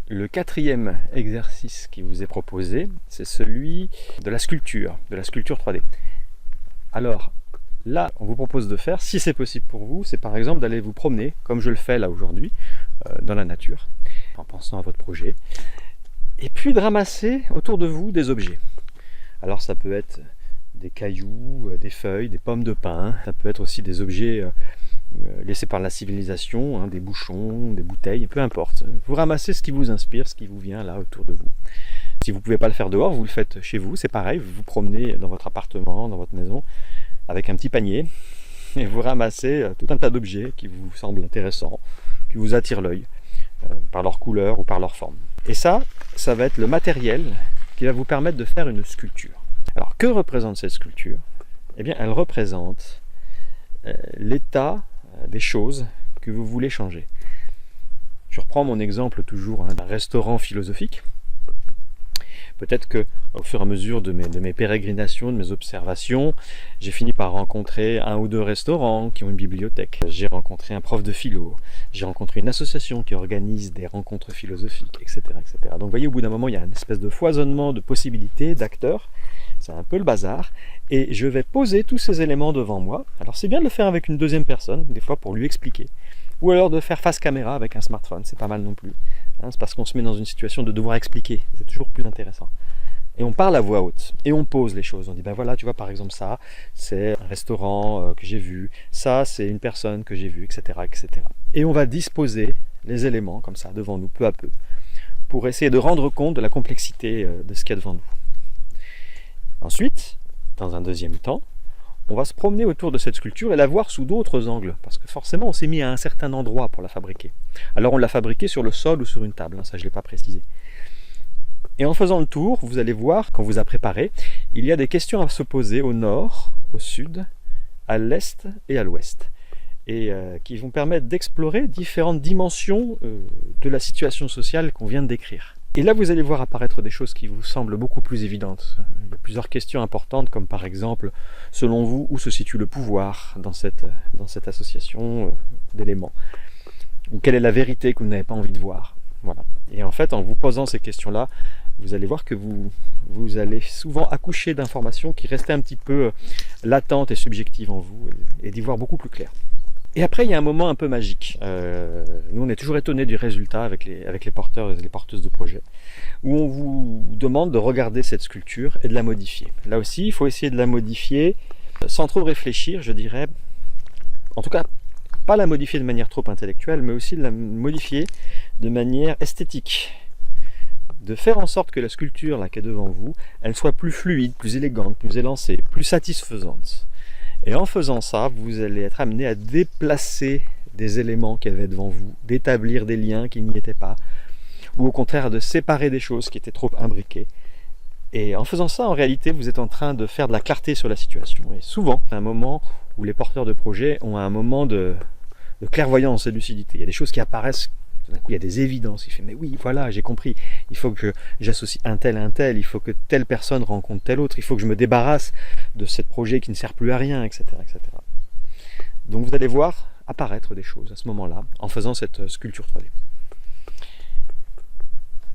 Le quatrième exercice qui vous est proposé, c'est celui de la sculpture 3D. Alors, là, on vous propose de faire, si c'est possible pour vous, c'est par exemple d'aller vous promener, comme je le fais là aujourd'hui, dans la nature, en pensant à votre projet, et puis de ramasser autour de vous des objets. Alors ça peut être des cailloux, des feuilles, des pommes de pin, ça peut être aussi des objets laissés par la civilisation, hein, des bouchons, des bouteilles, peu importe. Vous ramassez ce qui vous inspire, ce qui vous vient là autour de vous. Si vous ne pouvez pas le faire dehors, vous le faites chez vous, c'est pareil, vous vous promenez dans votre appartement, dans votre maison, avec un petit panier, et vous ramassez tout un tas d'objets qui vous semblent intéressants, qui vous attirent l'œil, par leur couleur ou par leur forme. Et ça va être le matériel qui va vous permettre de faire une sculpture. Alors, que représente cette sculpture? Eh bien, elle représente l'état des choses que vous voulez changer. Je reprends mon exemple toujours d'un restaurant philosophique. Peut-être que au fur et à mesure de mes pérégrinations, de mes observations, j'ai fini par rencontrer un ou deux restaurants qui ont une bibliothèque. J'ai rencontré un prof de philo, j'ai rencontré une association qui organise des rencontres philosophiques, etc., etc. Donc vous voyez, au bout d'un moment, il y a une espèce de foisonnement de possibilités, d'acteurs. C'est un peu le bazar. Et je vais poser tous ces éléments devant moi. Alors c'est bien de le faire avec une deuxième personne, des fois pour lui expliquer. Ou alors de faire face caméra avec un smartphone, c'est pas mal non plus. C'est parce qu'on se met dans une situation de devoir expliquer, c'est toujours plus intéressant. Et on parle à voix haute, et on pose les choses. On dit, ben voilà, tu vois, par exemple, ça, c'est un restaurant que j'ai vu, ça, c'est une personne que j'ai vue, etc., etc. Et on va disposer les éléments, comme ça, devant nous, peu à peu, pour essayer de rendre compte de la complexité de ce qu'il y a devant nous. Ensuite, dans un deuxième temps, on va se promener autour de cette sculpture et la voir sous d'autres angles, parce que forcément, on s'est mis à un certain endroit pour la fabriquer. Alors, on l'a fabriquée sur le sol ou sur une table, ça, je ne l'ai pas précisé. Et en faisant le tour, vous allez voir, quand vous a préparé, il y a des questions à se poser au nord, au sud, à l'est et à l'ouest, et qui vont permettre d'explorer différentes dimensions de la situation sociale qu'on vient de décrire. Et là, vous allez voir apparaître des choses qui vous semblent beaucoup plus évidentes. Il y a plusieurs questions importantes, comme par exemple, selon vous, où se situe le pouvoir dans cette association d'éléments? Ou quelle est la vérité que vous n'avez pas envie de voir? Voilà. Et en fait, en vous posant ces questions-là, vous allez voir que vous allez souvent accoucher d'informations qui restaient un petit peu latentes et subjectives en vous, et d'y voir beaucoup plus clair. Et après, il y a un moment un peu magique. Nous, on est toujours étonnés du résultat avec les porteurs et les porteuses de projets, où on vous demande de regarder cette sculpture et de la modifier. Là aussi, il faut essayer de la modifier sans trop réfléchir, je dirais. En tout cas, pas la modifier de manière trop intellectuelle, mais aussi de la modifier de manière esthétique. De faire en sorte que la sculpture là qui est devant vous, elle soit plus fluide, plus élégante, plus élancée, plus satisfaisante. Et en faisant ça, vous allez être amené à déplacer des éléments qui avaient devant vous, d'établir des liens qui n'y étaient pas, ou au contraire de séparer des choses qui étaient trop imbriquées. Et en faisant ça, en réalité, vous êtes en train de faire de la clarté sur la situation. Et souvent, c'est un moment où les porteurs de projets ont un moment de clairvoyance et de lucidité. Il y a des choses qui apparaissent, d'un coup il y a des évidences. Il fait, mais oui, voilà, j'ai compris. Il faut que j'associe un tel, il faut que telle personne rencontre telle autre, il faut que je me débarrasse de ce projet qui ne sert plus à rien, etc., etc. Donc vous allez voir apparaître des choses à ce moment-là, en faisant cette sculpture 3D.